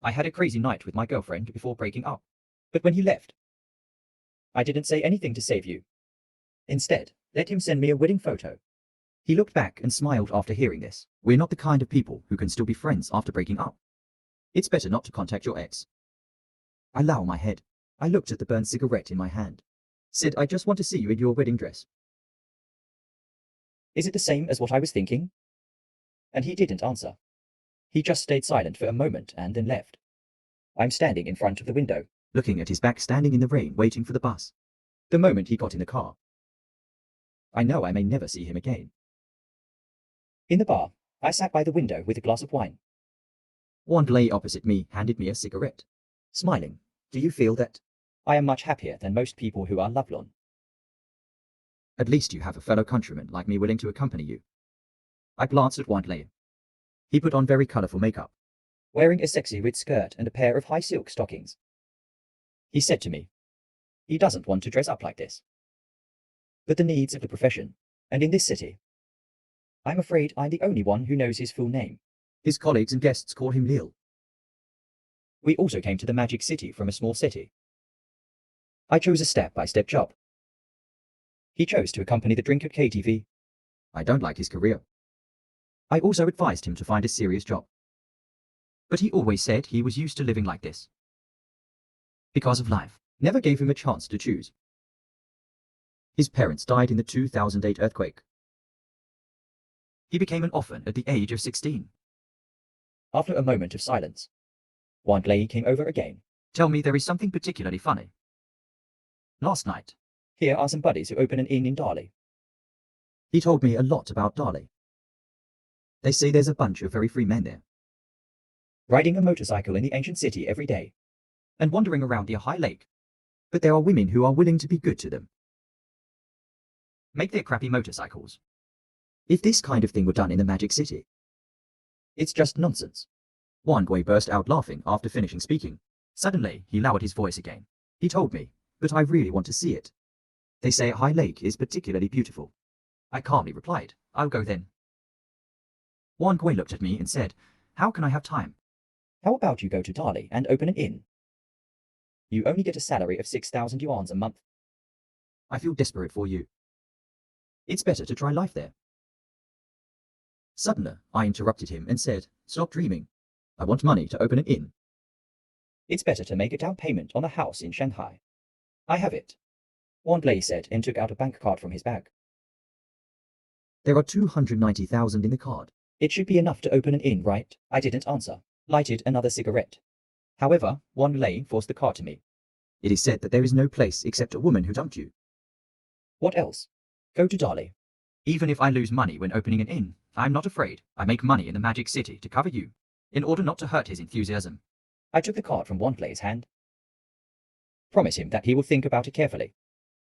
I had a crazy night with my girlfriend before breaking up. But when he left, I didn't say anything to save you. Instead, let him send me a wedding photo. He looked back and smiled after hearing this. We're not the kind of people who can still be friends after breaking up. It's better not to contact your ex. I lowered my head. I looked at the burned cigarette in my hand. Said, I just want to see you in your wedding dress. Is it the same as what I was thinking? And he didn't answer. He just stayed silent for a moment and then left. I'm standing in front of the window, looking at his back standing in the rain waiting for the bus. The moment he got in the car, I know I may never see him again. In the bar, I sat by the window with a glass of wine. One lay opposite me handed me a cigarette. Smiling, do you feel that? I am much happier than most people who are lovelorn. At least you have a fellow countryman like me willing to accompany you. I glanced at Wandley. He put on very colourful makeup, wearing a sexy red skirt and a pair of high silk stockings. He said to me, he doesn't want to dress up like this. But the needs of the profession, and in this city, I'm afraid I'm the only one who knows his full name. His colleagues and guests call him Lil. We also came to the magic city from a small city. I chose a step-by-step job. He chose to accompany the drink at KTV. I don't like his career. I also advised him to find a serious job. But he always said he was used to living like this. Because of life, never gave him a chance to choose. His parents died in the 2008 earthquake. He became an orphan at the age of 16. After a moment of silence, Wandley came over again. Tell me there is something particularly funny. Last night, here are some buddies who open an inn in Dali. He told me a lot about Dali. They say there's a bunch of very free men there, riding a motorcycle in the ancient city every day, and wandering around the high lake. But there are women who are willing to be good to them. Make their crappy motorcycles. If this kind of thing were done in the Magic City, it's just nonsense. Wandway burst out laughing after finishing speaking. Suddenly, he lowered his voice again. He told me, but I really want to see it. They say High Lake is particularly beautiful. I calmly replied, I'll go then. Wandway looked at me and said, how can I have time? How about you go to Dali and open an inn? You only get a salary of 6,000 yuan a month. I feel desperate for you. It's better to try life there. Suddenly, I interrupted him and said, stop dreaming. I want money to open an inn. It's better to make a down payment on a house in Shanghai. I have it, Wandley said and took out a bank card from his bag. There are 290,000 in the card. It should be enough to open an inn, right? I didn't answer. Lighted another cigarette. However, Wandley forced the card to me. It is said that there is no place except a woman who dumped you. What else? Go to Dali. Even if I lose money when opening an inn, I'm not afraid. I make money in the Magic City to cover you, in order not to hurt his enthusiasm. I took the card from Wandley's hand. Promise him that he will think about it carefully,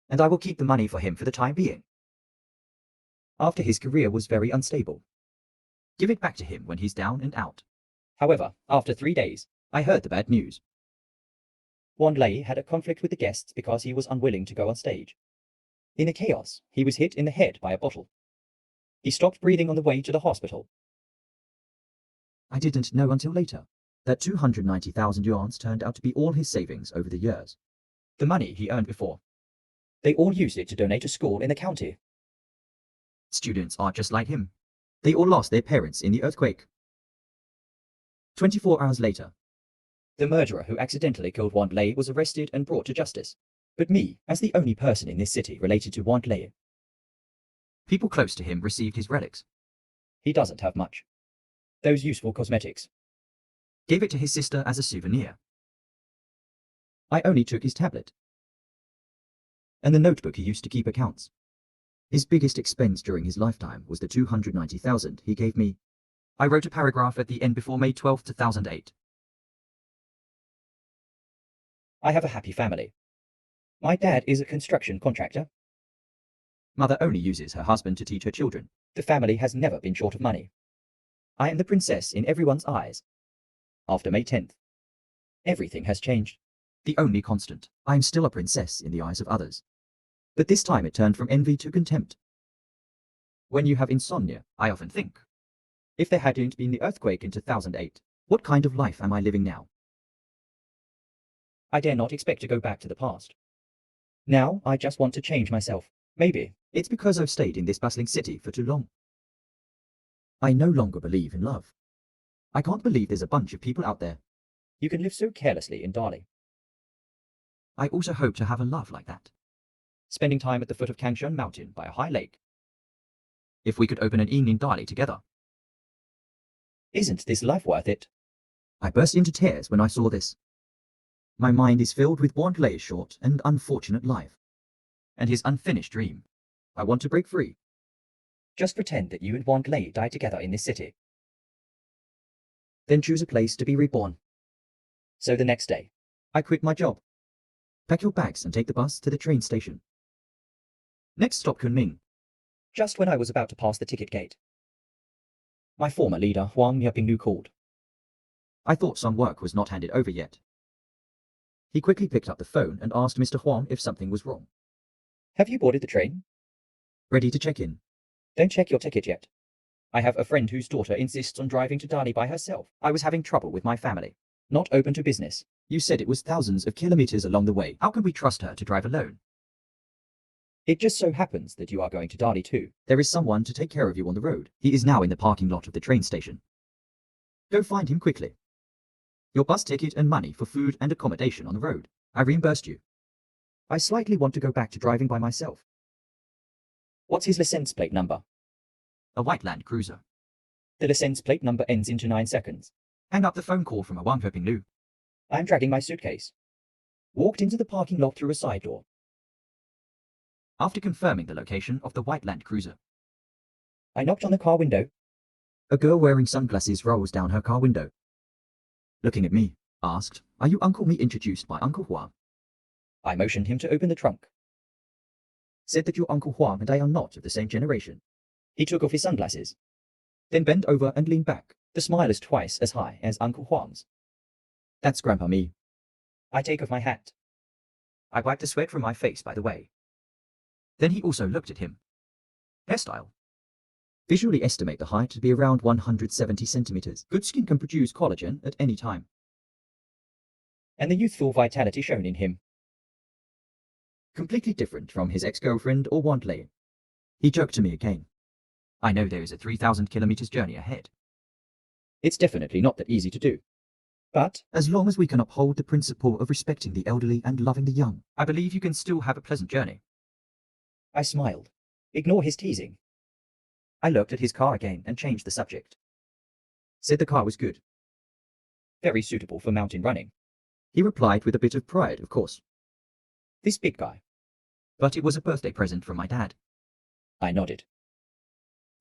and I will keep the money for him for the time being. After his career was very unstable. Give it back to him when he's down and out. However, after 3 days, I heard the bad news. Wandley had a conflict with the guests because he was unwilling to go on stage. In the chaos, he was hit in the head by a bottle. He stopped breathing on the way to the hospital. I didn't know until later that 290,000 yuan turned out to be all his savings over the years. The money he earned before. They all used it to donate a school in the county. Students are just like him. They all lost their parents in the earthquake. 24 hours later, the murderer who accidentally killed Wandley was arrested and brought to justice. But me, as the only person in this city related to Wandley. People close to him received his relics. He doesn't have much. Those useful cosmetics. Gave it to his sister as a souvenir. I only took his tablet. And the notebook he used to keep accounts. His biggest expense during his lifetime was the 290,000 he gave me. I wrote a paragraph at the end before May 12, 2008. I have a happy family. My dad is a construction contractor. Mother only uses her husband to teach her children. The family has never been short of money. I am the princess in everyone's eyes. After May 10th, everything has changed. The only constant, I am still a princess in the eyes of others. But this time it turned from envy to contempt. When you have insomnia, I often think, if there hadn't been the earthquake in 2008, what kind of life am I living now? I dare not expect to go back to the past. Now, I just want to change myself. Maybe it's because I've stayed in this bustling city for too long. I no longer believe in love. I can't believe there's a bunch of people out there. You can live so carelessly in Dali. I also hope to have a love like that. Spending time at the foot of Kangshan Mountain by a high lake. If we could open an inn in Dali together. Isn't this life worth it? I burst into tears when I saw this. My mind is filled with Wandlei's short and unfortunate life. And his unfinished dream. I want to break free. Just pretend that you and Wandlei died together in this city. Then choose a place to be reborn. So the next day, I quit my job. Pack your bags and take the bus to the train station. Next stop Kunming. Just when I was about to pass the ticket gate, my former leader Huang Yapinglu called. I thought some work was not handed over yet. He quickly picked up the phone and asked Mr. Huang if something was wrong. Have you boarded the train? Ready to check in. Don't check your ticket yet. I have a friend whose daughter insists on driving to Dali by herself. I was having trouble with my family. Not open to business. You said it was thousands of kilometers along the way. How can we trust her to drive alone? It just so happens that you are going to Dali too. There is someone to take care of you on the road. He is now in the parking lot of the train station. Go find him quickly. Your bus ticket and money for food and accommodation on the road. I reimbursed you. I slightly want to go back to driving by myself. What's his license plate number? A white Land Cruiser. The license plate number ends in 29 seconds. Hang up the phone call from a Wang Hoping. I'm dragging my suitcase. Walked into the parking lot through a side door. After confirming the location of the white Land Cruiser, I knocked on the car window. A girl wearing sunglasses rolls down her car window. Looking at me, asked, "Are you Uncle Me introduced by Uncle Huang?" I motioned him to open the trunk. Said that your Uncle Huang and I are not of the same generation. He took off his sunglasses, then bent over and leaned back. The smile is twice as high as Uncle Huang's. That's Grandpa Me. I take off my hat. I wipe the sweat from my face, by the way. Then he also looked at him. Hairstyle. Visually estimate the height to be around 170 centimeters. Good skin can produce collagen at any time. And the youthful vitality shown in him. Completely different from his ex-girlfriend or Wandlei. He joked to me again. I know there is a 3,000 kilometers journey ahead. It's definitely not that easy to do. But as long as we can uphold the principle of respecting the elderly and loving the young, I believe you can still have a pleasant journey. I smiled. Ignore his teasing. I looked at his car again and changed the subject. Said the car was good. Very suitable for mountain running. He replied with a bit of pride, of course. This big guy. But it was a birthday present from my dad. I nodded.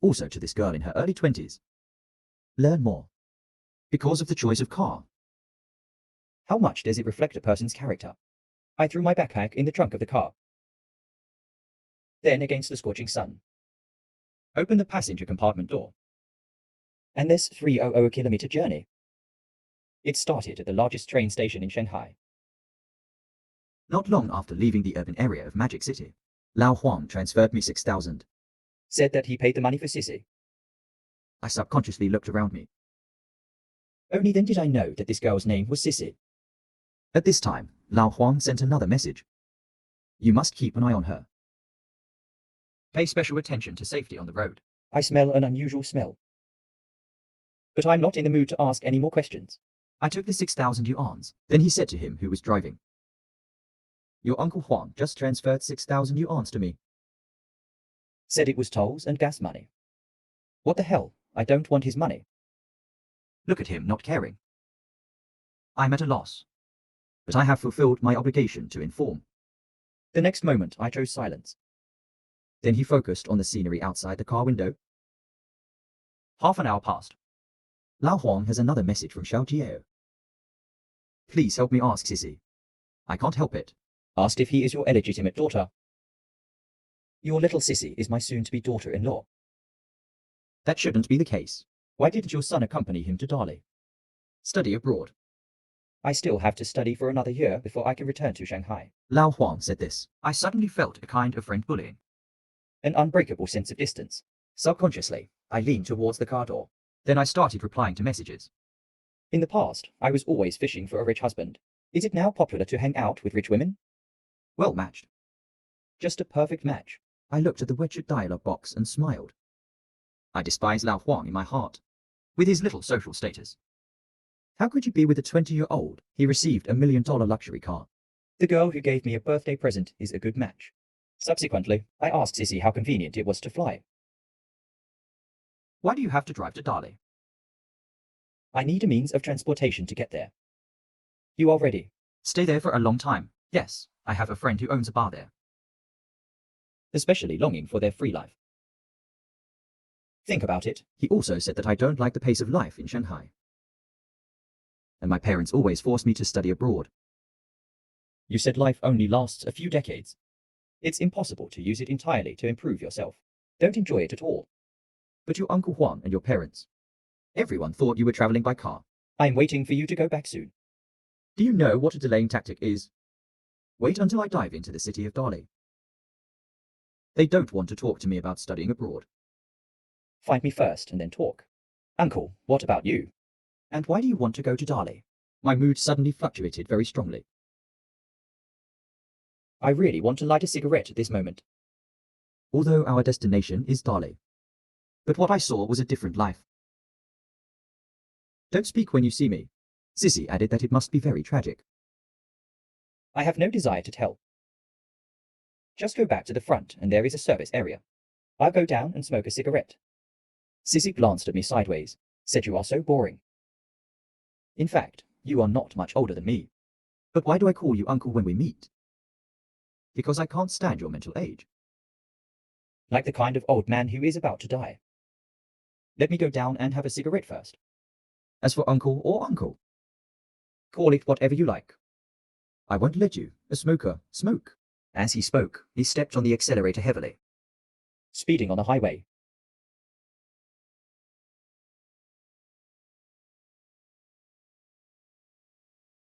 Also to this girl in her early 20s. Learn more. Because of the choice of car. How much does it reflect a person's character? I threw my backpack in the trunk of the car. Then against the scorching sun. Opened the passenger compartment door. And this 300-kilometer journey. It started at the largest train station in Shanghai. Not long after leaving the urban area of Magic City, Lao Huang transferred me 6,000. Said that he paid the money for Sissy. I subconsciously looked around me. Only then did I know that this girl's name was Sissy. At this time, Lao Huang sent another message. You must keep an eye on her. Pay special attention to safety on the road. I smell an unusual smell. But I'm not in the mood to ask any more questions. I took the 6,000 yuans. Then he said to him who was driving. Your Uncle Huang just transferred 6,000 yuans to me. Said it was tolls and gas money. What the hell? I don't want his money. Look at him not caring. I'm at a loss. But I have fulfilled my obligation to inform. The next moment I chose silence. Then he focused on the scenery outside the car window. Half an hour passed. Lao Huang has another message from Xiao Jiao. Please help me ask Sissy. I can't help it. Asked if he is your illegitimate daughter. Your little Sissy is my soon-to-be daughter-in-law. That shouldn't be the case. Why didn't your son accompany him to Dali? Study abroad. I still have to study for another year before I can return to Shanghai. Lao Huang said this. I suddenly felt a kind of friend bullying. An unbreakable sense of distance. Subconsciously, I leaned towards the car door. Then I started replying to messages. In the past, I was always fishing for a rich husband. Is it now popular to hang out with rich women? Well matched. Just a perfect match. I looked at the widget dialog box and smiled. I despise Lao Huang in my heart, with his little social status. How could you be with a 20-year-old? He received $1 million luxury car. The girl who gave me a birthday present is a good match. Subsequently, I asked Sissy how convenient it was to fly. Why do you have to drive to Dali? I need a means of transportation to get there. You are ready. Stay there for a long time. Yes, I have a friend who owns a bar there. Especially longing for their free life. Think about it. He also said that I don't like the pace of life in Shanghai. And my parents always forced me to study abroad. You said life only lasts a few decades. It's impossible to use it entirely to improve yourself. Don't enjoy it at all. But your Uncle Juan and your parents. Everyone thought you were traveling by car. I'm waiting for you to go back soon. Do you know what a delaying tactic is? Wait until I dive into the city of Dali. They don't want to talk to me about studying abroad. Find me first and then talk. Uncle, what about you? And why do you want to go to Dali? My mood suddenly fluctuated very strongly. I really want to light a cigarette at this moment. Although our destination is Dali. But what I saw was a different life. Don't speak when you see me. Sissy added that it must be very tragic. I have no desire to tell. Just go back to the front and there is a service area. I'll go down and smoke a cigarette. Sissy glanced at me sideways, said you are so boring. In fact, you are not much older than me. But why do I call you uncle when we meet? Because I can't stand your mental age. Like the kind of old man who is about to die. Let me go down and have a cigarette first. As for uncle or uncle, call it whatever you like. I won't let you, a smoker, smoke. As he spoke, he stepped on the accelerator heavily. Speeding on the highway,